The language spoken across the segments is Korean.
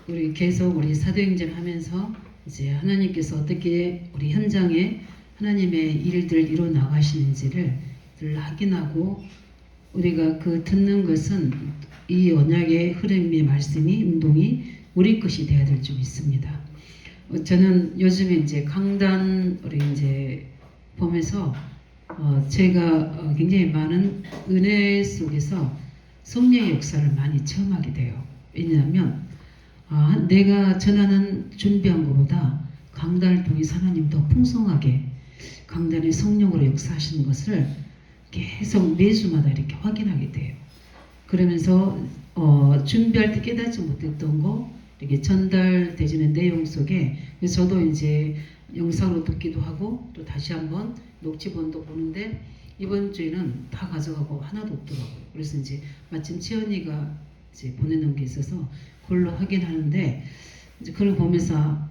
우리 계속 우리 사도행전 하면서 이제 하나님께서 어떻게 우리 현장에 하나님의 일들 이루어 나가시는지를 늘 확인하고 우리가 그 듣는 것은 이 언약의 흐름의 말씀이 운동이 우리 것이 되어야 될 줄 믿습니다. 저는 요즘에 이제 강단 우리 이제 보면서 제가 굉장히 많은 은혜 속에서 성령의 역사를 많이 체험하게 돼요. 왜냐하면 내가 전하는 준비한 것보다 강단을 통해 하나님 더 풍성하게 강단의 성령으로 역사하시는 것을 계속 매주마다 이렇게 확인하게 돼요. 그러면서 준비할 때 깨닫지 못했던 거 이렇게 전달되지는 내용 속에 저도 이제 영상으로 듣기도 하고 또 다시 한번 녹취본도 보는데 이번 주에는 다 가져가고 하나도 없더라고요. 그래서 이제 마침 채연이가 이제 보내놓은 게 있어서 그걸로 확인하는데 이제 그걸 보면서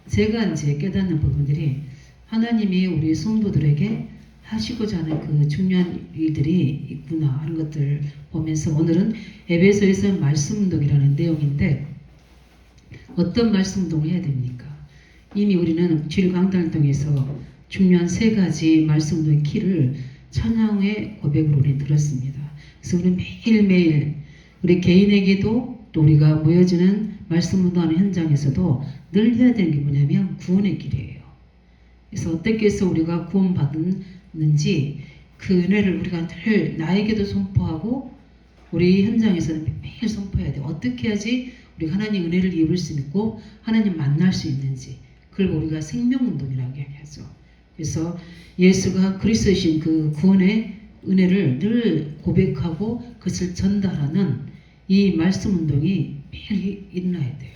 제가 이제 깨닫는 부분들이 하나님이 우리 성도들에게 하시고자 하는 그 중요한 일들이 있구나 하는 것들을 보면서 오늘은 에베소에서 말씀운동이라는 내용인데 어떤 말씀운동을 해야 됩니까? 이미 우리는 주일 강단을 통해서 중요한 세 가지 말씀운동의 키를 찬양의 고백으로 우리 들었습니다. 그래서 우리는 매일매일 우리 개인에게도 또 우리가 모여지는 말씀운동하는 현장에서도 늘 해야 되는 게 뭐냐면 구원의 길이에요. 그래서 어떻게 해서 우리가 구원받는지 그 은혜를 우리가 늘 나에게도 선포하고 우리 현장에서는 매일 선포해야 돼요. 어떻게 해야지 우리가 하나님 은혜를 입을 수 있고 하나님 만날 수 있는지 그걸 우리가 생명운동이라고 얘기하죠. 그래서 예수가 그리스도이신 그 구원의 은혜를 늘 고백하고 그것을 전달하는 이 말씀운동이 매일 일어나야 돼요.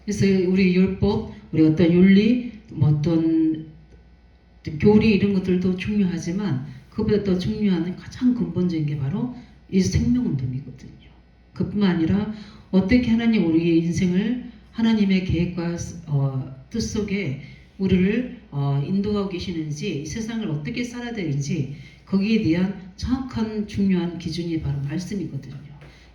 그래서 우리 율법, 우리 어떤 윤리, 뭐 어떤 교리 이런 것들도 중요하지만 그보다 더 중요한 가장 근본적인 게 바로 이 생명운동이거든요. 그뿐만 아니라 어떻게 하나님 우리의 인생을 하나님의 계획과 뜻 속에 우리를 인도하고 계시는지 이 세상을 어떻게 살아야 되는지 거기에 대한 정확한 중요한 기준이 바로 말씀이거든요.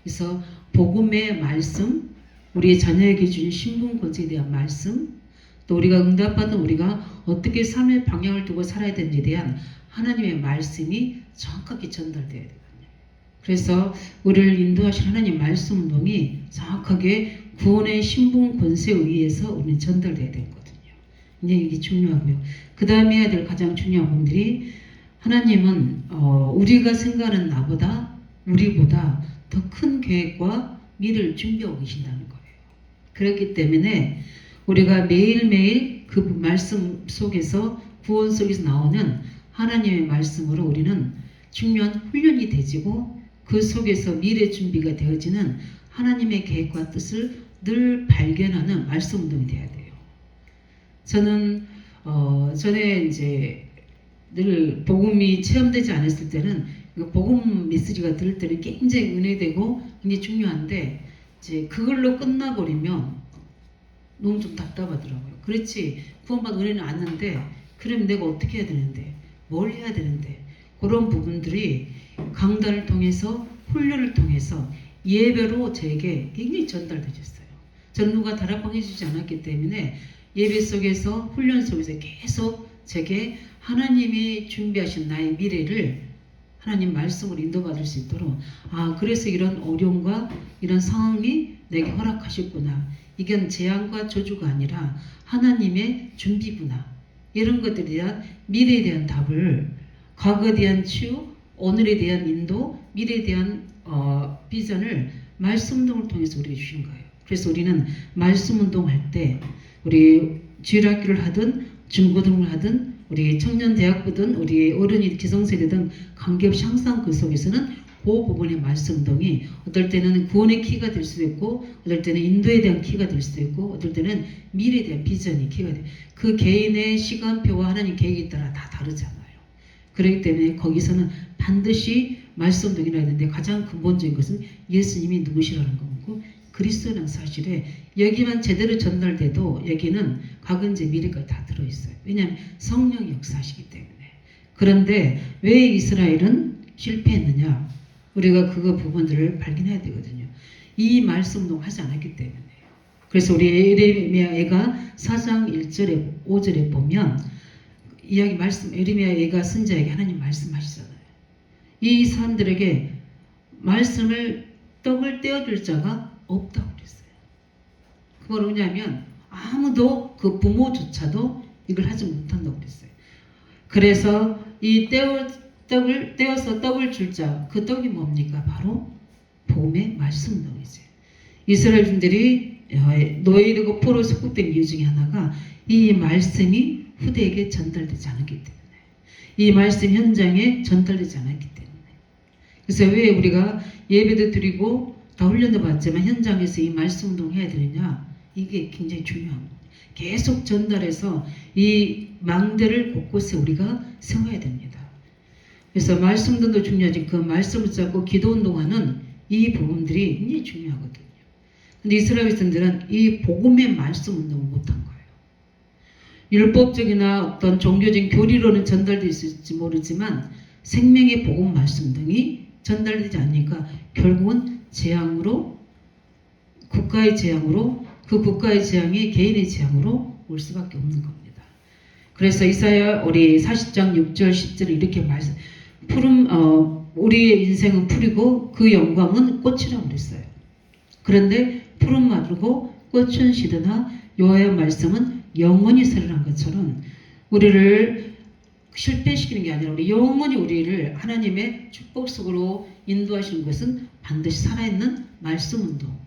그래서 복음의 말씀, 우리의 자녀에게 주신 신분 권세에 대한 말씀, 또 우리가 응답받은 우리가 어떻게 삶의 방향을 두고 살아야 되는지에 대한 하나님의 말씀이 정확하게 전달되어야 되거든요. 그래서 우리를 인도하신 하나님 말씀 운동이 정확하게 구원의 신분 권세에 의해서 우리는 전달되어야 되거든요. 이제 이게 중요하고요. 그 다음에 해야 될 가장 중요한 부분들이 하나님은 우리가 생각하는 나보다 우리보다 더 큰 계획과 미래를 준비하고 계신다는 거예요. 그렇기 때문에 우리가 매일매일 그 말씀 속에서 구원 속에서 나오는 하나님의 말씀으로 우리는 중요한 훈련이 되지고 그 속에서 미래 준비가 되어지는 하나님의 계획과 뜻을 늘 발견하는 말씀 운동이 돼야 돼요. 저는 전에 이제 늘 복음이 체험되지 않았을 때는 복음 메시지가 들을 때는 굉장히 은혜되고 굉장히 중요한데 이제 그걸로 끝나버리면 너무 좀 답답하더라고요. 그렇지 구원받은 은혜는 아는데 그럼 내가 어떻게 해야 되는데 뭘 해야 되는데 그런 부분들이 강단을 통해서 훈련을 통해서 예배로 제게 굉장히 전달되셨어요. 저는 누가 다락방 해주지 않았기 때문에 예배 속에서 훈련 속에서 계속 제게 하나님이 준비하신 나의 미래를 하나님 말씀으로 인도받을 수 있도록 그래서 이런 어려움과 이런 상황이 내게 허락하셨구나. 이건 재앙과 저주가 아니라 하나님의 준비구나. 이런 것들에 대한 미래에 대한 답을 과거에 대한 치유, 오늘에 대한 인도, 미래에 대한 비전을 말씀운동을 통해서 우리에게 주신 거예요. 그래서 우리는 말씀운동할 때 우리 주일학교를 하든 중고등을 하든 우리 청년대학부든 우리 어른이 기성세대든 관계없이 항상 그 속에서는 그 부분의 말씀운동이 어떨 때는 구원의 키가 될 수도 있고 어떨 때는 인도에 대한 키가 될 수도 있고 어떨 때는 미래에 대한 비전이 키가 돼요. 그 개인의 시간표와 하나님 계획에 따라 다 다르잖아요. 그렇기 때문에 거기서는 반드시 말씀운동이 나야 되는데 가장 근본적인 것은 예수님이 누구시라는 거고 그리스도라는 사실에 여기만 제대로 전달돼도 여기는 과거인지 미래까지 다 들어있어요. 왜냐하면 성령이 역사하시기 때문에. 그런데 왜 이스라엘은 실패했느냐? 우리가 그거 부분들을 발견해야 되거든요. 이 말씀운동 하지 않았기 때문에. 그래서 우리 에레미야가 4장 1절에 5절에 보면 이야기 말씀 에레미야가 선지자에게 하나님 말씀하시잖아요. 이 사람들에게 말씀을 떡을 떼어줄 자가 없다고 그랬어요. 그건 뭐냐면 아무도 그 부모조차도 이걸 하지 못한다고 그랬어요. 그래서 이 떡을 떼어서 떡을 줄 자, 그 떡이 뭡니까? 바로 복음의 말씀동이죠. 이스라엘인들이 노예되고 포로 속국된 이유 중에 하나가 이 말씀이 후대에게 전달되지 않았기 때문에, 이 말씀 현장에 전달되지 않았기 때문에. 그래서 왜 우리가 예배도 드리고 다 훈련도 받지만 현장에서 이 말씀 운동 해야 되느냐? 이게 굉장히 중요한 거예요. 계속 전달해서 이 망대를 곳곳에 우리가 세워야 됩니다. 그래서 말씀 운동도 중요하지, 그 말씀을 잡고 기도 운동하는 이 부분들이 굉장히 중요하거든요. 근데 이스라엘 백성들은 이 복음의 말씀 운동을 못한 거예요. 율법적이나 어떤 종교적인 교리로는 전달되어 있을지 모르지만 생명의 복음 말씀 등이 전달되지 않으니까 결국은 재앙으로, 국가의 재앙으로, 그 국가의 재앙이 개인의 재앙으로 올 수밖에 없는 겁니다. 그래서 이사야 우리 40장 6절 10절에 이렇게 말씀, 우리의 인생은 풀이고 그 영광은 꽃이라고 그랬어요. 그런데 푸른 마르고 꽃은 시드나 여호와의 말씀은 영원히 살아난 것처럼 우리를 실패시키는 게 아니라 우리 영원히 우리를 하나님의 축복 속으로 인도하시는 것은 반드시 살아있는 말씀 운동,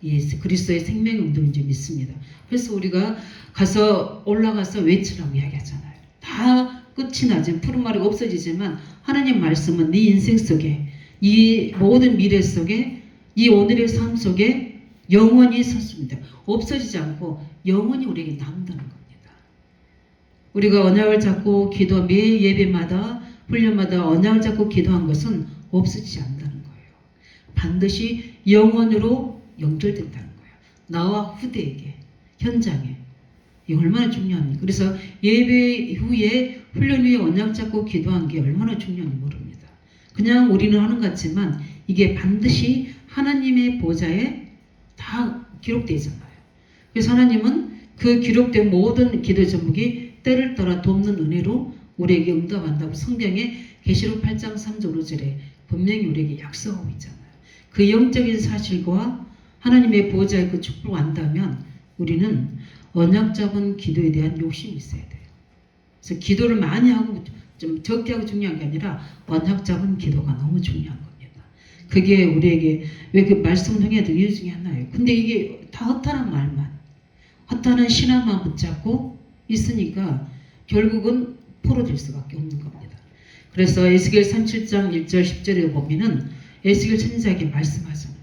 예수 그리스도의 생명 운동인 줄 믿습니다. 그래서 우리가 가서 올라가서 외치라고 이야기하잖아요. 다 끝이 나지, 푸른 말이 없어지지만 하나님 말씀은 네 인생 속에, 이 모든 미래 속에, 이 오늘의 삶 속에 영원히 섰습니다. 없어지지 않고 영원히 우리에게 남다는 겁니다. 우리가 언약을 잡고 기도, 매 예배마다 훈련마다 언약을 잡고 기도한 것은 없어지지 않는다는 거예요. 반드시 영원으로 연결된다는 거예요. 나와 후대에게, 현장에. 이게 얼마나 중요합니까? 그래서 예배 후에 훈련 후에 언약 잡고 기도한 게 얼마나 중요한지 모릅니다. 그냥 우리는 하는 것 같지만 이게 반드시 하나님의 보좌에 다 기록되어 있잖아요. 그래서 하나님은 그 기록된 모든 기도 제목이 때를 따라 돕는 은혜로 우리에게 응답한다고 성경에 계시록 8장 3절 5절에 분명히 우리에게 약속하고 있잖아요. 그 영적인 사실과 하나님의 보호자의 그 축복을 안다면 우리는 언약 잡은 기도에 대한 욕심이 있어야 돼요. 그래서 기도를 많이 하고 좀 적게 하고 중요한 게 아니라 언약 잡은 기도가 너무 중요한 겁니다. 그게 우리에게 왜 그 말씀을 통해야 될 이유 중에 하나예요. 근데 이게 다 허탄한 말만, 허탄한 신앙만 붙잡고 있으니까 결국은 포로될 수밖에 없는 겁니다. 그래서 에스겔 37장 1절 10절에 보면은 에스겔 선지자에게 말씀하잖아요.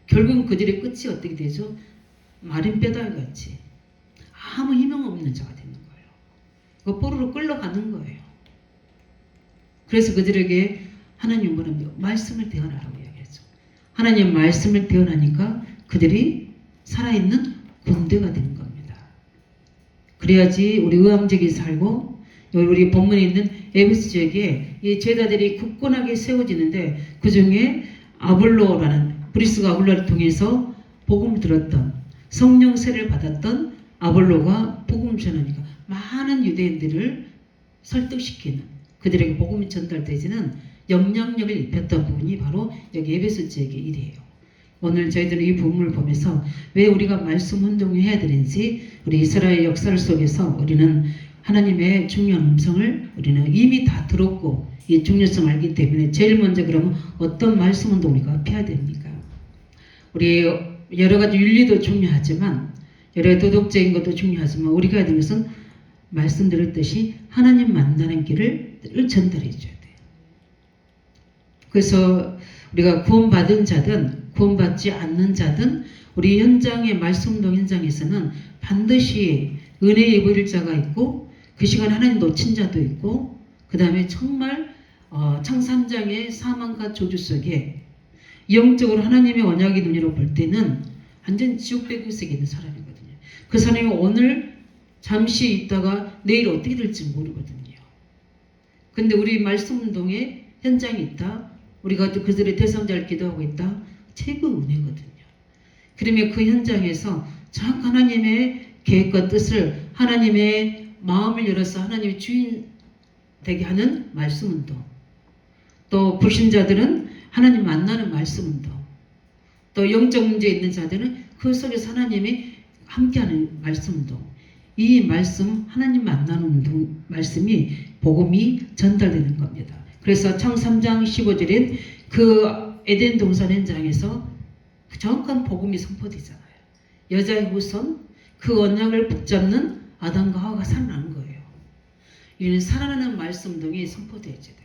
결국은 그들의 끝이 어떻게 되죠? 마른 뼈다귀 같이 아무 희망 없는 자가 되는 거예요. 그 포로로 끌려가는 거예요. 그래서 그들에게 하나님 뭐랍니까? 말씀을 대언하라고 이야기하죠. 하나님 말씀을 대언하니까 그들이 살아있는 군대가 되는 겁니다. 그래야지 우리 의왕적이 살고 우리 본문에 있는 에베소 지역에 이 제자들이 굳건하게 세워지는데 그 중에 아볼로라는 브리스가 아볼로를 통해서 복음을 들었던 성령 세례를 받았던 아볼로가 복음을 전하니까 많은 유대인들을 설득시키는 그들에게 복음이 전달되지는 영향력을 입혔던 부분이 바로 여기 에베소 지역의 일이에요. 오늘 저희들은 이 부분을 보면서 왜 우리가 말씀 운동을 해야 되는지 우리 이스라엘 역사 속에서 우리는 하나님의 중요한 음성을 우리는 이미 다 들었고 이 중요성을 알기 때문에 제일 먼저 그러면 어떤 말씀 운동을 우리가 해야 됩니까? 우리 여러 가지 윤리도 중요하지만 여러 도덕적인 것도 중요하지만 우리가 해야 되는 것은 말씀드렸듯이 하나님 만나는 길을 전달해 줘야 돼요. 그래서 우리가 구원받은 자든 구원받지 않는 자든 우리 현장의 말씀운동 현장에서는 반드시 은혜 입을 자가 있고 그 시간 하나님 놓친 자도 있고 그 다음에 정말 창세 3장의 사망과 저주 속에 영적으로 하나님의 언약의 눈으로 볼 때는 완전 지옥 배경 속에 있는 사람이거든요. 그 사람이 오늘 잠시 있다가 내일 어떻게 될지 모르거든요. 근데 우리 말씀운동에 현장이 있다. 우리가 또 그들의 대상자를 기도하고 있다. 최고 은혜거든요. 그러면 그 현장에서 정확 하나님의 계획과 뜻을, 하나님의 마음을 열어서 하나님의 주인 되게 하는 말씀 운동, 또 불신자들은 하나님 만나는 말씀 운동, 또 영적 문제 있는 자들은 그 속에서 하나님이 함께하는 말씀 운동, 이 말씀 하나님 만나는 운동 말씀이 복음이 전달되는 겁니다. 그래서 창 3장 15절인 그 에덴 동산 현장에서 정확한 복음이 선포되잖아요. 여자의 후손, 그 언약을 붙잡는 아담과 하와가 살아나는 거예요. 이는 살아나는 말씀 운동이 선포되어야 돼요.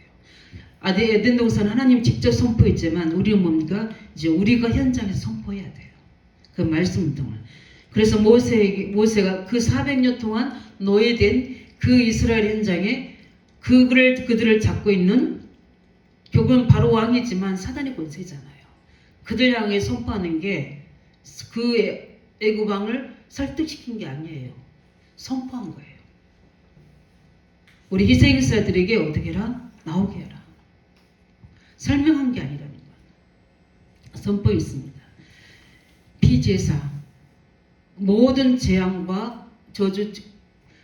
에덴 동산 하나님 직접 선포했지만 우리는 뭡니까? 이제 우리가 현장에서 선포해야 돼요. 그 말씀 운동을. 그래서 모세가 그 400년 동안 노예된 그 이스라엘 현장에 그들을 잡고 있는, 결국은 바로 왕이지만 사단의 권세잖아요. 그들 향해 선포하는 게 그 애굽 왕을 설득시킨 게 아니에요. 선포한 거예요. 우리 희생자들에게 어떻게 해라? 나오게 해라. 설명한 게 아니라는 거예요. 선포했습니다. 피제사, 모든 재앙과 저주,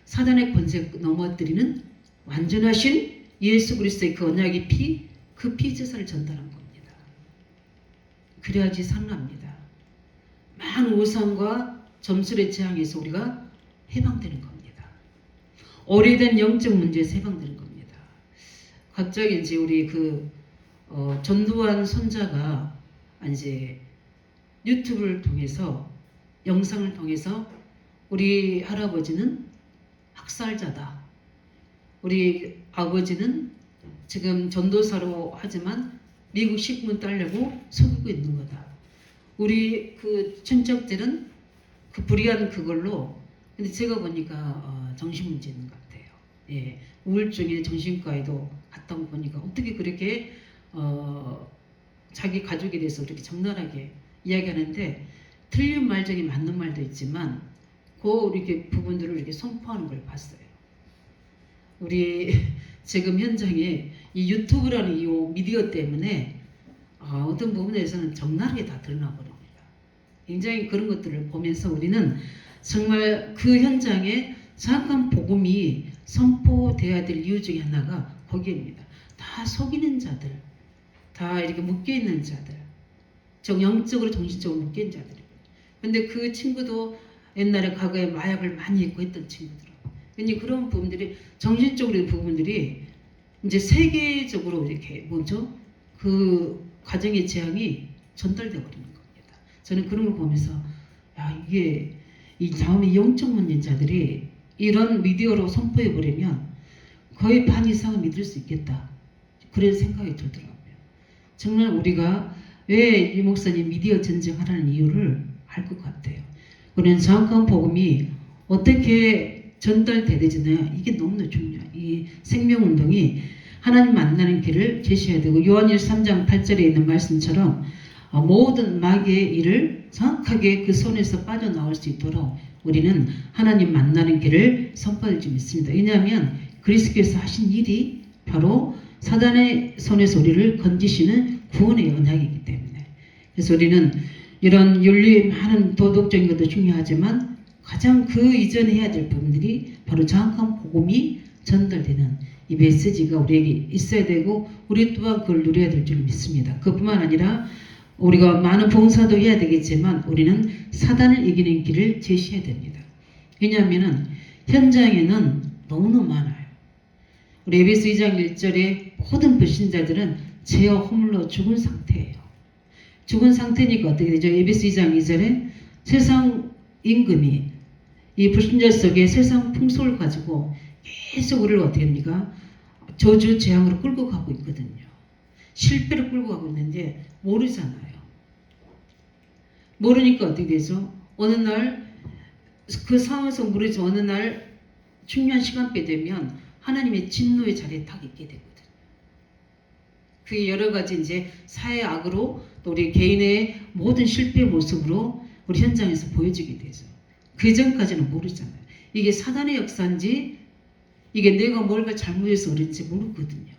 사단의 권세 넘어뜨리는 완전하신 예수 그리스도의 그 언약의 피, 그 피제사를 전달한 겁니다. 그래야지 살아납니다. 많은 우상과 점술의 재앙에서 우리가 해방되는 겁니다. 오래된 영적 문제에서 해방되는 겁니다. 갑자기 이제 우리 전두환 손자가 이제 유튜브를 통해서, 영상을 통해서 우리 할아버지는 학살자다, 우리 아버지는 지금 전도사로 하지만 미국 식문 따려고 속이고 있는 거다. 우리 그 친척들은 그 불의한 그걸로, 근데 제가 보니까 정신문제 있는 것 같아요. 예, 우울증에 정신과에도 갔다 보니까 어떻게 그렇게 자기 가족에 대해서 이렇게 적나라하게 이야기하는데, 틀린 말 중에 맞는 말도 있지만 그 이렇게 부분들을 이렇게 선포하는 걸 봤어요. 우리 지금 현장에 이 유튜브라는 이 미디어 때문에 어떤 부분에서는 적나라하게 다 드러나 버립니다. 굉장히 그런 것들을 보면서 우리는 정말 그 현장에 정확한 복음이 선포돼야 될 이유 중에 하나가 거기입니다. 다 속이는 자들, 다 이렇게 묶여있는 자들, 영적으로 정신적으로 묶여있는 자들. 근데 그 친구도 옛날에 과거에 마약을 많이 했고 했던 친구들은, 근데 그런 부분들이, 정신적으로 부분들이 이제 세계적으로 이렇게 그 가정의 재앙이 전달되어 버리는 겁니다. 저는 그런 걸 보면서 이게 이 다음에 영적 문제자들이 이런 미디어로 선포해 버리면 거의 반 이상은 믿을 수 있겠다, 그런 생각이 들더라고요. 정말 우리가 왜 이 목사님 미디어 전쟁하라는 이유를 알 것 같아요. 우리는 정확한 복음이 어떻게 전달되느냐, 이게 너무나 중요해요. 이 생명운동이 하나님 만나는 길을 제시해야 되고, 요한일서 3장 8절에 있는 말씀처럼 모든 마귀의 일을 정확하게 그 손에서 빠져나올 수 있도록 우리는 하나님 만나는 길을 선포할 줄 믿습니다. 왜냐하면 그리스도께서 하신 일이 바로 사단의 손에서 우리를 건지시는 구원의 언약이기 때문에, 그래서 우리는 이런 윤리, 많은 도덕적인 것도 중요하지만 가장 그 이전에 해야 될 부분들이 바로 정확한 복음이 전달되는 이 메시지가 우리에게 있어야 되고, 우리 또한 그걸 누려야 될 줄 믿습니다. 그뿐만 아니라 우리가 많은 봉사도 해야 되겠지만 우리는 사단을 이기는 길을 제시해야 됩니다. 왜냐하면 현장에는 너무너무 많아요. 우리 에베소 2장 1절에 모든 불신자들은 죄와 허물로 죽은 상태예요. 죽은 상태니까 어떻게 되죠? 에베소 2장 2절에 세상 임금이 이 불신자 속에 세상 풍속을 가지고 계속 우리를 어떻게 합니까? 저주 재앙으로 끌고 가고 있거든요. 실패로 끌고 가고 있는데 모르잖아요. 모르니까 어떻게 되죠? 어느 날 그 상황에서 모르지, 어느 날 중요한 시간대 되면 하나님의 진노의 자리에 딱 있게 되거든요. 그게 여러 가지 이제 사회 악으로, 또 우리 개인의 모든 실패의 모습으로 우리 현장에서 보여지게 되죠. 그 전까지는 모르잖아요. 이게 사단의 역사인지, 이게 내가 뭔가 잘못해서 그런지 모르거든요.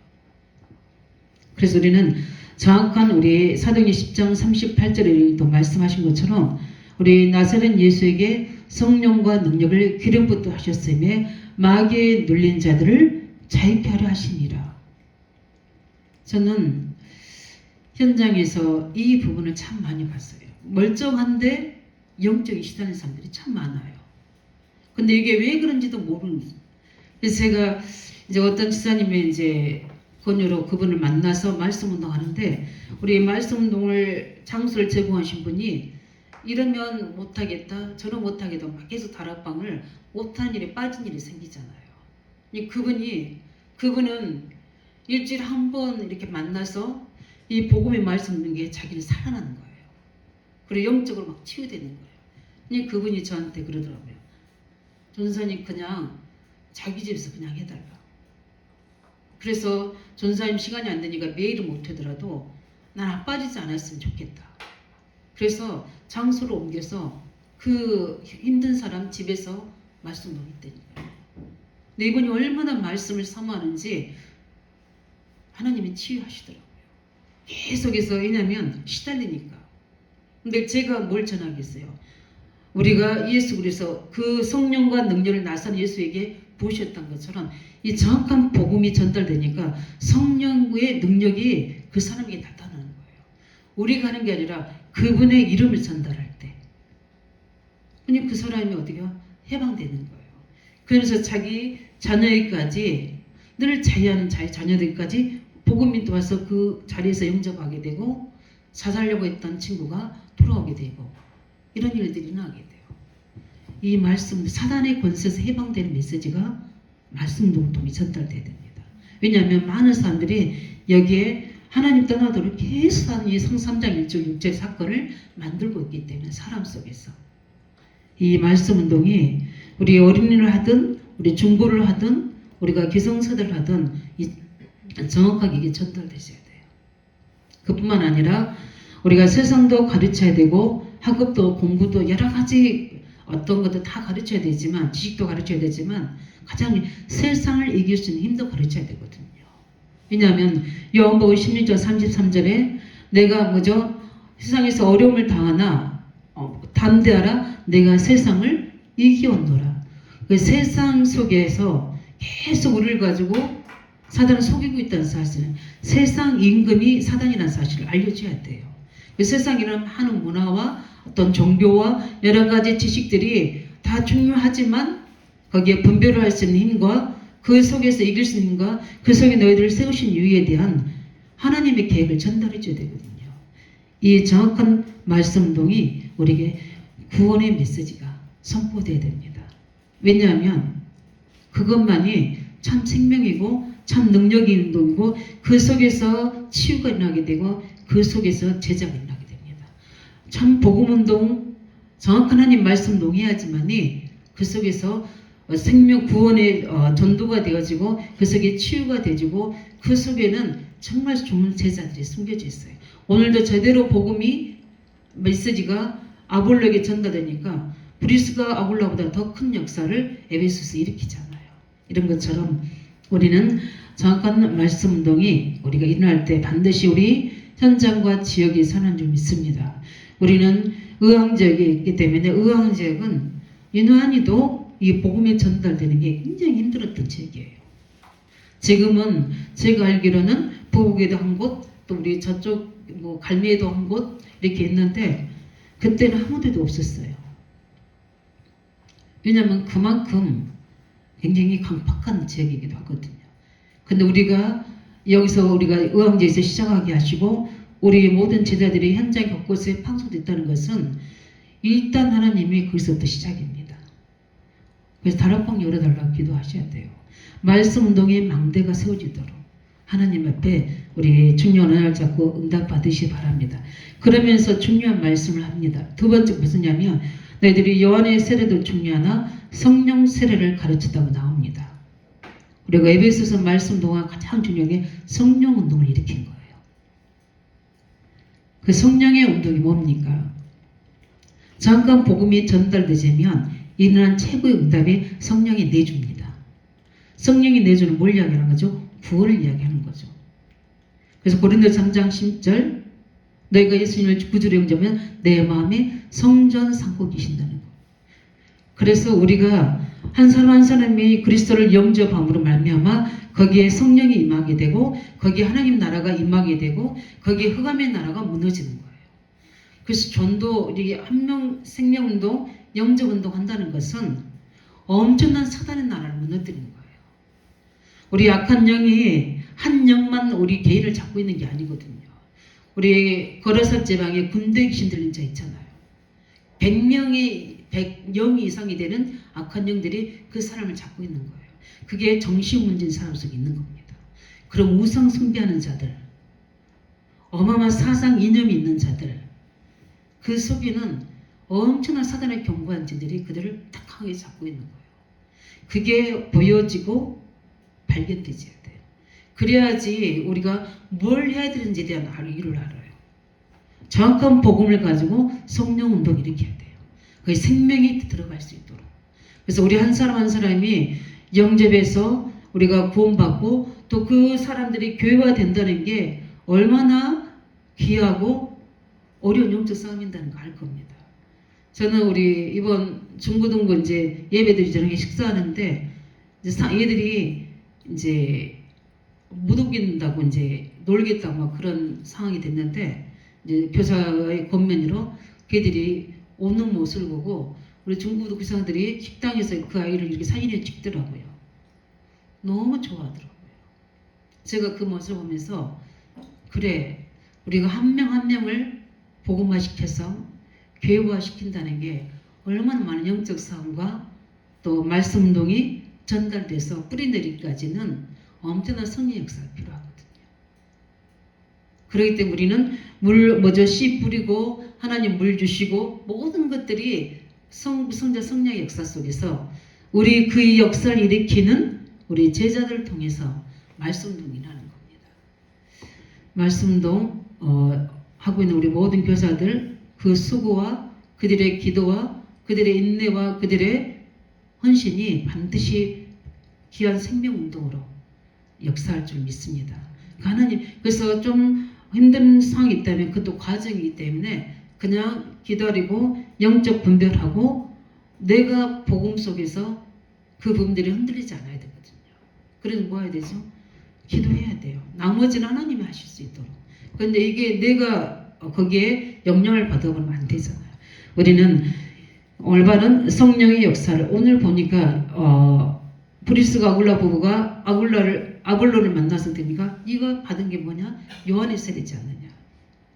그래서 우리는 정확한 우리 사도행전 10장 38절에 또 말씀하신 것처럼 우리 나사렛 예수에게 성령과 능력을 기름부터 하셨으며 마귀에 눌린 자들을 자유케 하려 하시니라. 저는 현장에서 이 부분을 참 많이 봤어요. 멀쩡한데 영적인 시달린 사람들이 참 많아요. 근데 이게 왜 그런지도 모르는. 그래서 제가 이제 어떤 지사님의 이제 권유로 그분을 만나서 말씀 운동하는데, 우리 말씀 운동을 장소를 제공하신 분이 이러면 못하겠다, 저는 못하겠다, 막 계속 다락방을 못하는 일에 빠진 일이 생기잖아요. 그분은 일주일에 한 번 이렇게 만나서 이 복음의 말씀 듣는 게 자기는 살아나는 거예요. 그리고 영적으로 막 치유되는 거예요. 그분이 저한테 그러더라고요. 전사님 그냥 자기 집에서 그냥 해달라. 그래서 전사님 시간이 안 되니까 매일은 못 하더라도 난 빠지지 않았으면 좋겠다. 그래서 장소를 옮겨서 그 힘든 사람 집에서 말씀 놓았다니까요. 근데 이분이 얼마나 말씀을 사모하는지 하나님이 치유하시더라고요. 계속해서. 왜냐하면 시달리니까. 근데 제가 뭘 전하겠어요? 우리가 예수 그리스도 그 성령과 능력을 나사렛 예수에게 부으셨던 것처럼 이 정확한 복음이 전달되니까 성령의 능력이 그 사람에게 나타나는 거예요. 우리가 하는 게 아니라 그분의 이름을 전달할 때. 그 사람이 어디가 해방되는 거예요. 그래서 자기 자녀에게까지, 늘 자유하는 자녀들까지 복음이 와서 그 자리에서 영접하게 되고, 자살하려고 했던 친구가 돌아오게 되고, 이런 일들이 일어나게 돼요. 이 말씀, 사단의 권세에서 해방되는 메시지가 말씀 동통이 전달돼야 됩니다. 왜냐하면 많은 사람들이 여기에 하나님 떠나도록 계속 이 성 3장 1절 6절 사건을 만들고 있기 때문에, 사람 속에서 이 말씀 운동이 우리 어린이를 하든 우리 중고를 하든 우리가 기성세대를 하든 정확하게 이게 전달되셔야 돼요. 그뿐만 아니라 우리가 세상도 가르쳐야 되고, 학업도 공부도 여러 가지 어떤 것도 다 가르쳐야 되지만, 지식도 가르쳐야 되지만, 가장 세상을 이길 수 있는 힘도 가르쳐야 되거든요. 왜냐하면 요한복음 16장 33절에 내가 세상에서 어려움을 당하나 담대하라, 내가 세상을 이기었노라. 그 세상 속에서 계속 우리를 가지고 사단을 속이고 있다는 사실, 세상 임금이 사단이라는 사실을 알려줘야 돼요. 그 세상이라는 하는 문화와 어떤 종교와 여러 가지 지식들이 다 중요하지만, 거기에 분별을 할 수 있는 힘과 그 속에서 이길 수 있는 힘과 그 속에 너희들을 세우신 이유에 대한 하나님의 계획을 전달해 줘야 되거든요. 이 정확한 말씀동이 우리에게 구원의 메시지가 선포되어야 됩니다. 왜냐하면 그것만이 참 생명이고 참 능력이 운동이고, 그 속에서 치유가 일어나게 되고 그 속에서 제자가 일어나게 됩니다. 참 복음운동, 정확한 하나님 말씀 농해야지만이 그 속에서 생명 구원의 전도가 되어지고, 그 속에 치유가 되어지고, 그 속에는 정말 좋은 제자들이 숨겨져 있어요. 오늘도 제대로 복음이 메시지가 아볼로에게 전달되니까 브리스가 아볼로보다 더 큰 역사를 에베소서 일으키잖아요. 이런 것처럼 우리는 정확한 말씀 운동이 우리가 일어날 때 반드시 우리 현장과 지역에 사는 줄 믿습니다. 우리는 의왕지역에 있기 때문에, 의왕지역은 유난히도 이 복음이 전달되는 게 굉장히 힘들었던 지역이에요. 지금은 제가 알기로는 부곡에도 한 곳, 또 우리 저쪽 갈매에도 한 곳 이렇게 있는데, 그때는 아무 데도 없었어요. 왜냐하면 그만큼 굉장히 강팍한 지역이기도 하거든요. 근데 우리가 여기서 우리가 의왕지에서 시작하게 하시고 우리 모든 제자들이 현장 곳곳에 방송됐다는 것은 일단 하나님이 거기서부터 시작입니다. 그래서 다락방 열어달라고 기도하셔야 돼요. 말씀 운동의 망대가 세워지도록 하나님 앞에 우리 중요한 은혜를 잡고 응답 받으시기 바랍니다. 그러면서 중요한 말씀을 합니다. 두 번째 무슨냐면, 너희들이 요한의 세례도 중요하나 성령 세례를 가르쳤다고 나옵니다. 그리고 에베소서 말씀 동안 가장 중요한 게 성령 운동을 일으킨 거예요. 그 성령의 운동이 뭡니까? 잠깐 복음이 전달되자면 일어난 최고의 응답이 성령이 내줍니다. 성령이 내주는 뭘 이야기하는 거죠? 구원을 이야기하는 거죠. 그래서 고린도 3장 10절, 너희가 예수님을 구주로 영접하면 내 마음에 성전 삼고 계신다는 거. 그래서 우리가 한 사람 한 사람이 그리스도를 영접함으로 말미암아 거기에 성령이 임하게 되고 거기에 하나님 나라가 임하게 되고 거기에 흑암의 나라가 무너지는 거예요. 그래서 전도 우리 한명 생명운동, 영접운동 한다는 것은 엄청난 사단의 나라를 무너뜨리는 거예요. 우리 악한 영이 한 영만 우리 개인을 잡고 있는 게 아니거든요. 우리 거라사 지방에 군대 귀신 들린 자 있잖아요. 100명 이상이 되는 악한 영들이 그 사람을 잡고 있는 거예요. 그게 정신 문제인 사람 속에 있는 겁니다. 그럼 우상 숭배하는 자들, 어마어마한 사상 이념이 있는 자들, 그 속에는 엄청난 사단의 견고한 자들이 그들을 딱 강하게 잡고 있는 거예요. 그게 보여지고 발견되지 돼요. 그래야지 우리가 뭘 해야 되는지에 대한 이유를 알아요. 정확한 복음을 가지고 성령 운동을 일으켜야 돼요. 거기 생명이 들어갈 수 있도록. 그래서 우리 한 사람 한 사람이 영접해서 우리가 구원받고 또 그 사람들이 교회화 된다는 게 얼마나 귀하고 어려운 영적 싸움인다는 거 알 겁니다. 저는 우리 이번 중고등부 이제 예배들이 저녁에 식사하는데 이제 얘들이 이제 못 오긴다고 이제 놀겠다고 막 그런 상황이 됐는데 이제 교사의 권면으로 걔들이 오는 모습을 보고 우리 중고등 교사들이 식당에서 그 아이를 이렇게 사진에 찍더라고요. 너무 좋아하더라고요. 제가 그 모습을 보면서 그래 우리가 한 명 한 명을 복음화시켜서 교회화시킨다는 게 얼마나 많은 영적 싸움과 또 말씀 운동이 전달돼서 뿌리내리기까지는 엄청난 성령 역사가 필요하거든요. 그렇기 때문에 우리는 씨 뿌리고 하나님 물 주시고 모든 것들이 성자 성령의 역사 속에서 우리 그 역사를 일으키는 우리 제자들을 통해서 말씀운동이 나는 겁니다. 말씀운동 하고 있는 우리 모든 교사들 그 수고와 그들의 기도와 그들의 인내와 그들의 헌신이 반드시 귀한 생명운동으로 역사할 줄 믿습니다. 하나님 그래서 좀 힘든 상황이 있다면 그것도 과정이기 때문에 그냥 기다리고 영적 분별하고 내가 복음 속에서 그 부분들이 흔들리지 않아야 되거든요. 그래서 뭐 해야 되죠? 기도해야 돼요. 나머지는 하나님이 하실 수 있도록. 그런데 이게 내가 거기에 영향을 받아보면 안 되잖아요. 우리는 올바른 성령의 역사를 오늘 보니까 브리스가 아굴라 부부가 아굴로를 만나서 됩니까? 이거 받은 게 뭐냐? 요한의 세례지 않느냐.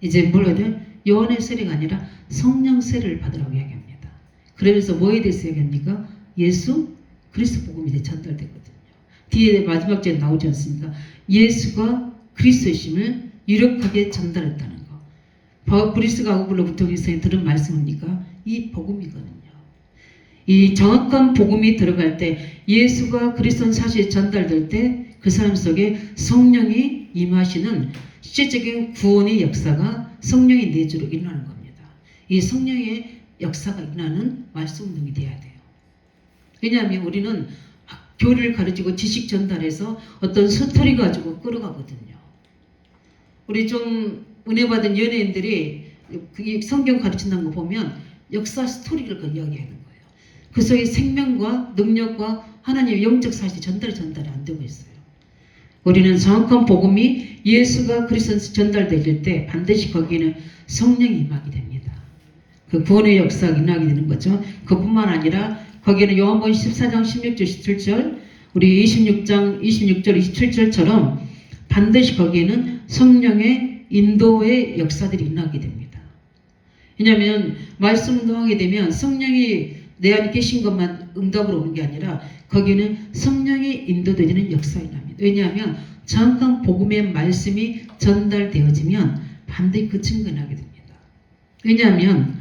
이제 뭐라 해야 요한의 세례가 아니라 성령 세례를 받으라고 이야기합니다. 그러면서 뭐에 대해서 이야기합니까? 예수 그리스도 복음이 전달되거든요. 뒤에 마지막 절에 나오지 않습니까? 예수가 그리스도이심을 유력하게 전달했다는 거. 브리스가 아굴로부터 이상에 들은 말씀입니까? 이 복음이거든요. 이 정확한 복음이 들어갈 때 예수가 그리스도는 사실이 전달될 때 그 사람 속에 성령이 임하시는 실제적인 구원의 역사가 성령의 내주로 일어나는 겁니다. 이 성령의 역사가 일어나는 말씀 운동이 돼야 돼요. 왜냐하면 우리는 교리를 가르치고 지식 전달해서 어떤 스토리 가지고 끌어가거든요. 우리 좀 은혜 받은 연예인들이 성경 가르친다는 거 보면 역사 스토리를 이야기하는 거예요. 그 속에 생명과 능력과 하나님의 영적 사실이 전달이 안 되고 있어요. 우리는 정확한 복음이 예수가 그리스도 전달될 때 반드시 거기에는 성령이 임하게 됩니다. 그 구원의 역사가 임하게 되는 거죠. 그뿐만 아니라 거기에는 요한복음 14장 16절 17절 우리 26장 26절 27절처럼 반드시 거기에는 성령의 인도의 역사들이 임하게 됩니다. 왜냐하면 말씀 운동하게 되면 성령이 내 안에 계신 것만 응답으로 오는 게 아니라 거기는 성령이 인도되는 역사가 납니다. 왜냐하면 정확한 복음의 말씀이 전달되어지면 반드시 그 증거를 하게 됩니다. 왜냐하면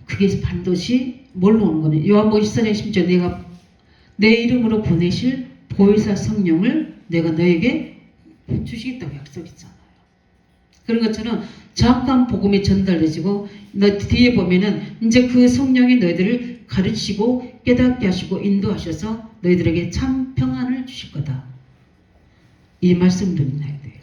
그게 반드시 뭘로 오는 거냐. 요한복음 14장 10절 내가 내 이름으로 보내실 보혜사 성령을 내가 너에게 주시겠다고 약속했잖아요. 그런 것처럼 정확한 복음이 전달되지고 뒤에 보면은 이제 그 성령이 너희들을 가르치고 깨닫게 하시고 인도하셔서 너희들에게 참 평안을 주실 거다. 이 말씀도 있나야 돼요.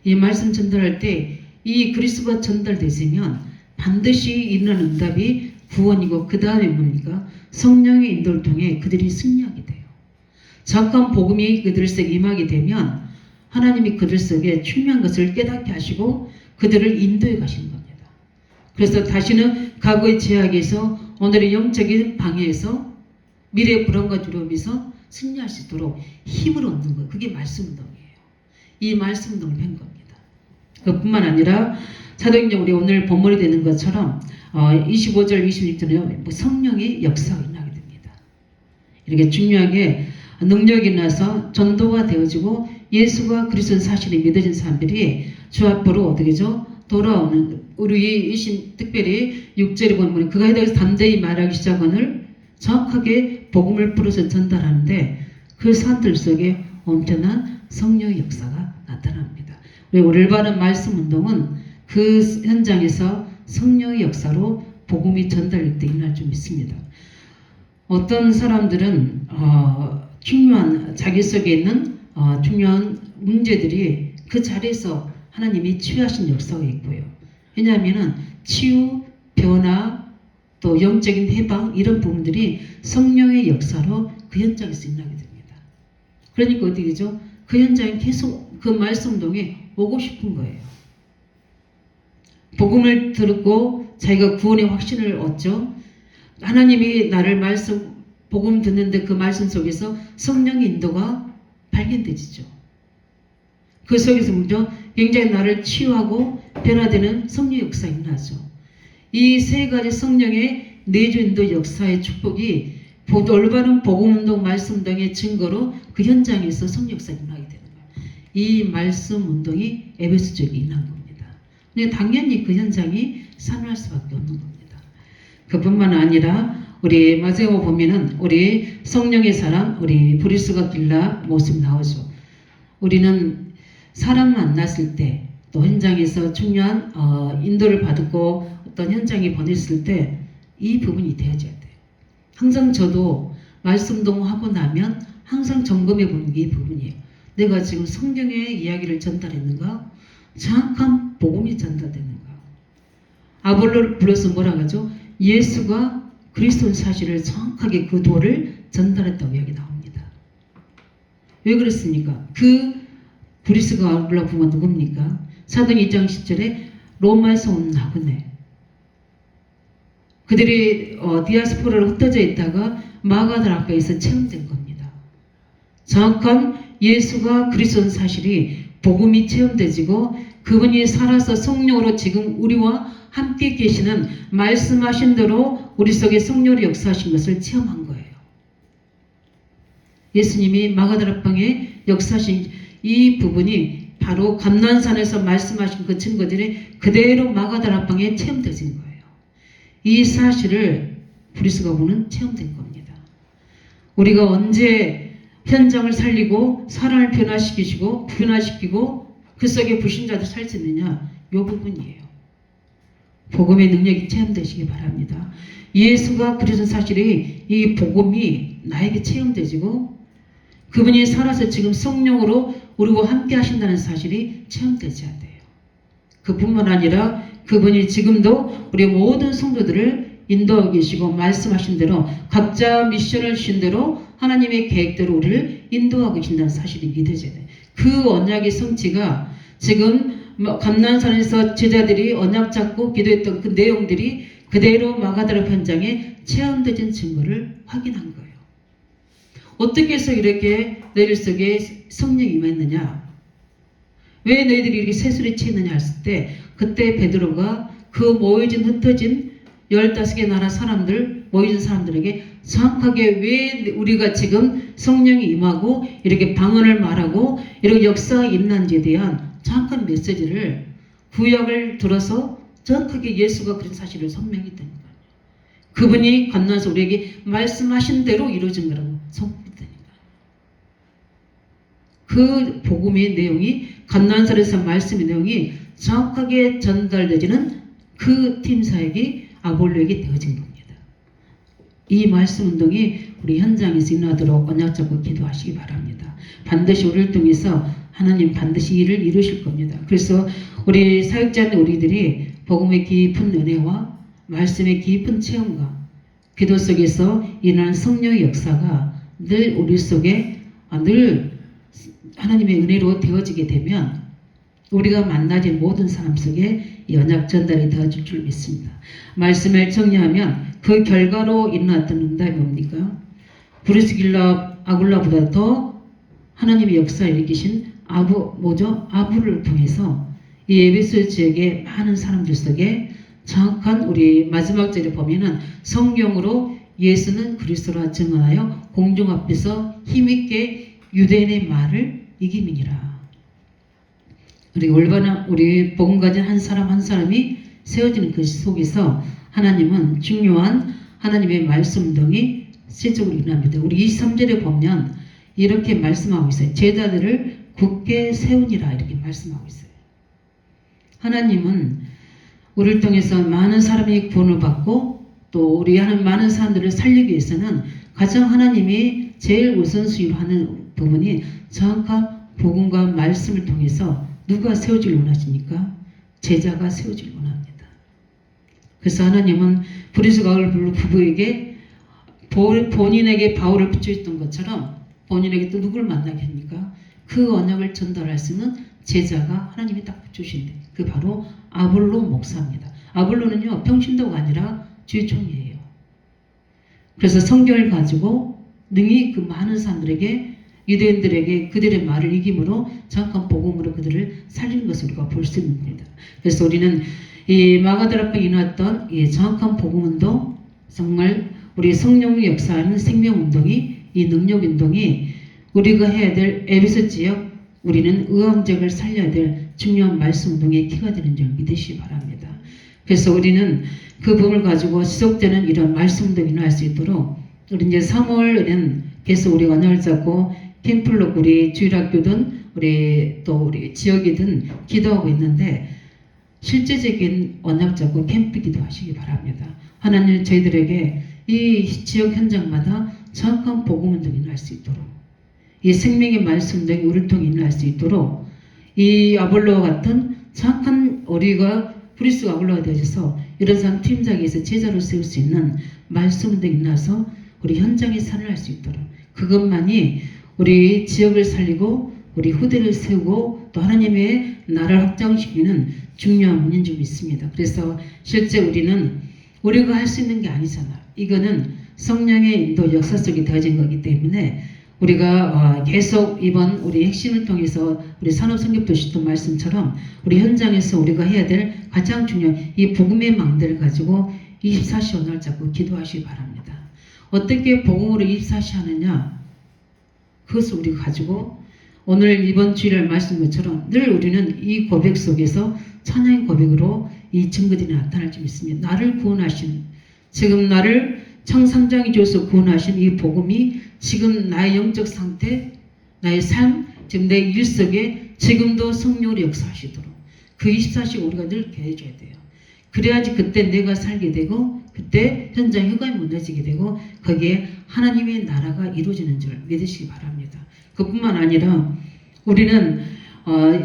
이 말씀 전달할 때 이 그리스도가 전달되시면 반드시 일어나는 응답이 구원이고 그 다음에 뭡니까? 성령의 인도를 통해 그들이 승리하게 돼요. 정확한 복음이 그들 속에 임하게 되면 하나님이 그들 속에 중요한 것을 깨닫게 하시고 그들을 인도해 가시는 겁니다. 그래서 다시는 과거의 제약에서 오늘의 영적인 방해에서 미래의 불안과 두려움에서 승리할 수 있도록 힘을 얻는 거예요. 그게 말씀 운동이에요. 이 말씀 운동을 한 겁니다. 그뿐만 아니라 사도행전 우리 오늘 본문이 되는 것처럼 25절 26절에 성령의 역사가 일어나게 됩니다. 이렇게 중요하게 능력이 나서 전도가 되어지고 예수가 그리스도 사실이 믿어진 사람들이 주 앞으로 어떻게죠? 돌아오는 우리 이신 특별히 6절에 보면 그가 대해서 담대히 말하기 시작하는 정확하게 복음을 풀어서 전달하는데 그 사람들 속에 엄청난 성령의 역사가 나타납니다. 우리 올바른 말씀 운동은 그 현장에서 성령의 역사로 복음이 전달될 때 일어날 줄 믿습니다. 어떤 사람들은 중요한 자기 속에 있는 중요한 문제들이 그 자리에서 하나님이 치유하신 역사가 있고요. 왜냐하면 치유, 변화, 또 영적인 해방 이런 부분들이 성령의 역사로 그 현장에서 일어나게 됩니다. 그러니까 어떻게 되죠? 그 현장에 계속 그 말씀 운동에 오고 싶은 거예요. 복음을 듣고 자기가 구원의 확신을 얻죠. 하나님이 나를 복음 듣는데 그 말씀 속에서 성령의 인도가 발견되지죠. 그 속에서 먼저 굉장히 나를 치유하고 변화되는 성령의 역사가 일어나죠. 이 세 가지 성령의 내주 인도 역사의 축복이 올바른 복음운동 말씀운동의 증거로 그 현장에서 성령 역사가 일어나게 되는 거예요. 이 말씀운동이 에베소 쪽에 일어난 겁니다. 근데 당연히 그 현장이 산화할 수밖에 없는 겁니다. 그뿐만 아니라 우리 마세오 보면은 우리 성령의 사람 우리 브리스가 길라 모습이 나오죠. 우리는 사람 만났을 때 또 현장에서 중요한 인도를 받고 어떤 현장에 보냈을 때 이 부분이 되어져야 돼요. 항상 저도 말씀동하고 나면 항상 점검해 보는 게 이 부분이에요. 내가 지금 성경의 이야기를 전달했는가? 정확한 복음이 전달되는가? 아볼로를 불러서 뭐라고 하죠? 예수가 그리스도의 사실을 정확하게 그 도를 전달했다고 이야기 나옵니다. 왜 그렇습니까? 그 브리스가 아볼로 부모가 누굽니까? 사도행 2장 10절에 로마에서 온 나그네. 그들이 디아스포라로 흩어져 있다가 마가다락가에서 체험된 겁니다. 정확한 예수가 그리스도의 사실이 복음이 체험되지고 그분이 살아서 성령으로 지금 우리와 함께 계시는 말씀하신 대로 우리 속에 성령으로 역사하신 것을 체험한 거예요. 예수님이 마가다락방에 역사하신 이 부분이 바로 감난산에서 말씀하신 그 증거들이 그대로 마가다락방에 체험되진 거예요. 이 사실을 브리스가보는 체험된 겁니다. 우리가 언제 현장을 살리고 사람을 변화시키고 그 속에 불신자들 살 수 있느냐? 이 부분이에요. 복음의 능력이 체험되시기 바랍니다. 예수가 그리스도 사실이 이 복음이 나에게 체험되지고 그분이 살아서 지금 성령으로 우리와 함께 하신다는 사실이 체험되셔야 돼요. 그뿐만 아니라 그분이 지금도 우리 모든 성도들을 인도하고 계시고 말씀하신 대로 각자 미션을 주신 대로 하나님의 계획대로 우리를 인도하고 계신다는 사실이 믿어져야 돼요. 그 언약의 성취가 지금 감난산에서 제자들이 언약 잡고 기도했던 그 내용들이 그대로 마가다락 현장에 체험되는 증거를 확인한 거예요. 어떻게 해서 이렇게 너희들 속에 성령이 임했느냐? 왜 너희들이 이렇게 새술에 취했느냐 했을 때 그때 베드로가 그 모여진 흩어진 15개 나라 사람들 모여진 사람들에게 정확하게 왜 우리가 지금 성령이 임하고 이렇게 방언을 말하고 이렇게 역사가 일어난지에 대한 정확한 메시지를 구약을 들어서 정확하게 예수가 그런 사실을 선명했다는 거예요. 그분이 감난서 우리에게 말씀하신 대로 이루어진 거라고 선포했다니까. 그 복음의 내용이 감난설에서 말씀의 내용이 정확하게 전달되지는 그 팀사에게 아볼로에게 되어진 겁니다. 이 말씀 운동이 우리 현장에서 일어나도록 언약 잡고 기도하시기 바랍니다. 반드시 우리를 통해서 하나님 반드시 일을 이루실 겁니다. 그래서 우리 사역자인 우리들이 복음의 깊은 은혜와 말씀의 깊은 체험과 기도 속에서 일어나는 성령의 역사가 늘 우리 속에 늘 하나님의 은혜로 되어지게 되면 우리가 만나진 모든 사람 속에 이 언약 전달이 되어질 줄 믿습니다. 말씀을 정리하면 그 결과로 일어났던 응답이 뭡니까? 브리스길라 아굴라보다 더 하나님의 역사를 일으키신 아부를 통해서 이 에베소 지역의 많은 사람들 속에 정확한 우리 마지막 절에 보면은 성령으로 예수는 그리스도라 증언하여 공중 앞에서 힘있게 유대인의 말을 이기민이라. 우리 복음 가진 한 사람 한 사람이 세워지는 그 속에서 하나님은 중요한 하나님의 말씀 등이 실적으로 일어납니다. 우리 23절에 보면 이렇게 말씀하고 있어요. 제자들을 굳게 세우니라 이렇게 말씀하고 있어요. 하나님은 우리를 통해서 많은 사람이 구원을 받고 또 우리 많은 사람들을 살리기 위해서는 가장 하나님이 제일 우선순위로 하는 부분이 정확한 복음과 말씀을 통해서 누가 세워질 원하십니까? 제자가 세워질 원합니다. 그래서 하나님은 브리스가울 부부에게 본인에게 바울을 붙여있던 것처럼 본인에게 또 누구를 만나게 합니까? 그 언약을 전달할 수 있는 제자가 하나님이 딱 붙여주신대. 그 바로 아볼로 목사입니다. 아볼로는요 평신도가 아니라 주의 종이에요. 그래서 성경을 가지고 능히 그 많은 사람들에게 유대인들에게 그들의 말을 이김으로 정확한 복음으로 그들을 살리는 것을 우리가 볼 수 있는 겁니다. 그래서 우리는 이 마가다라 앞에 일어났던 이 정확한 복음운동, 정말 우리 성령의 역사하는 생명운동이 이 능력운동이 우리가 해야 될 에베소 지역 우리는 의왕적을 살려야 될 중요한 말씀운동의 키가 되는 줄 믿으시기 바랍니다. 그래서 우리는 그 부분을 가지고 지속되는 이런 말씀운동이 일어날 수 있도록 우리 이제 3월에는 계속 우리가 언약을 잡고 캠플로 우리 주일학교든 우리 지역이든 기도하고 있는데 실제적인 언약 잡고 캠프 기도하시기 바랍니다. 하나님 저희들에게 이 지역 현장마다 정확한 복음운동이 일어날 수 있도록 이 생명의 말씀운동이 우리를 통해 일어날 수 있도록 이 아볼로와 같은 정확한 우리가 브리스 아볼로가 되어져서 이런 사람 팀장에서 제자로 세울 수 있는 말씀운동이 일어나서 우리 현장에 살아날 수 있도록 그것만이 우리 지역을 살리고 우리 후대를 세우고 또 하나님의 나라를 확장시키는 중요한 문인 줄 믿습니다. 그래서 실제 우리는 우리가 할 수 있는 게 아니잖아. 이거는 성령의 인도 역사 속에 되어진 거기 때문에 우리가 계속 이번 우리 핵심을 통해서 우리 산업성립도시도 말씀처럼 우리 현장에서 우리가 해야 될 가장 중요한 이 복음의 망대를 가지고 24시 언약을 잡고 기도하시기 바랍니다. 어떻게 복음으로 24시 하느냐? 그것을 우리가 가지고 오늘 이번 주일날 말씀 것처럼 늘 우리는 이 고백 속에서 찬양의 고백으로 이 증거들이 나타날 줄 믿습니다. 나를 구원하신 지금 나를 청산장이 줘서 구원하신 이 복음이 지금 나의 영적 상태, 나의 삶, 지금 내 일 속에 지금도 성령으로 역사하시도록 그 24시간 우리가 늘 계해줘야 돼요. 그래야지 그때 내가 살게 되고 그때 현장 효과가 무너지게 되고 거기에 하나님의 나라가 이루어지는 줄 믿으시기 바랍니다. 그뿐만 아니라 우리는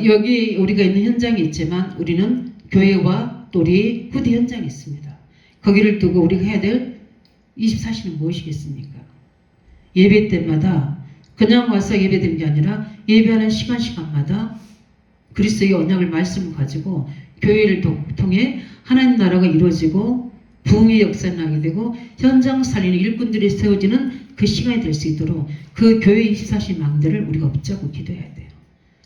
여기 우리가 있는 현장이 있지만 우리는 교회와 또 우리 후대 현장이 있습니다. 거기를 두고 우리가 해야 될 24시는 무엇이겠습니까? 예배 때마다 그냥 와서 예배드리는 게 아니라 예배하는 시간마다 그리스도의 언약을 말씀을 가지고 교회를 통해 하나님 나라가 이루어지고 부흥의 역사가 나게 되고 현장 살리는 일꾼들이 세워지는 그 시간이 될 수 있도록 그 교회 24시 망대를 우리가 붙잡고 기도해야 돼요.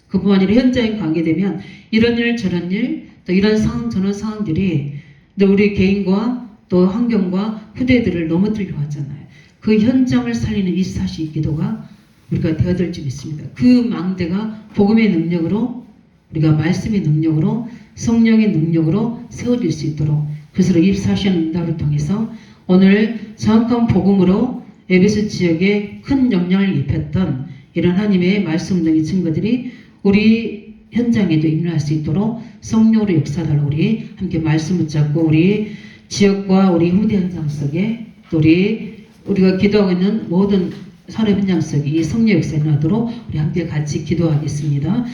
그뿐만 아니라 현장에 가게 되면 이런 일 저런 일 또 이런 상황 저런 상황들이 우리 개인과 또 환경과 후대들을 넘어뜨리려고 하잖아요. 그 현장을 살리는 24시 기도가 우리가 되어들 줄 믿습니다. 그 망대가 복음의 능력으로 우리가 말씀의 능력으로 성령의 능력으로 세워질 수 있도록 그래서 24시간 응답을 통해서 오늘 정확한 복음으로 에베소 지역에 큰 영향을 입혔던 이런 하나님의 말씀 등의 증거들이 우리 현장에도 일어날 수 있도록 성령으로 역사달라고 우리 함께 말씀을 잡고 우리 지역과 우리 후대 현장 속에 또 우리가 기도하고 있는 모든 산업 현장 속에 이 성령 역사가 일어나도록 우리 함께 같이 기도하겠습니다.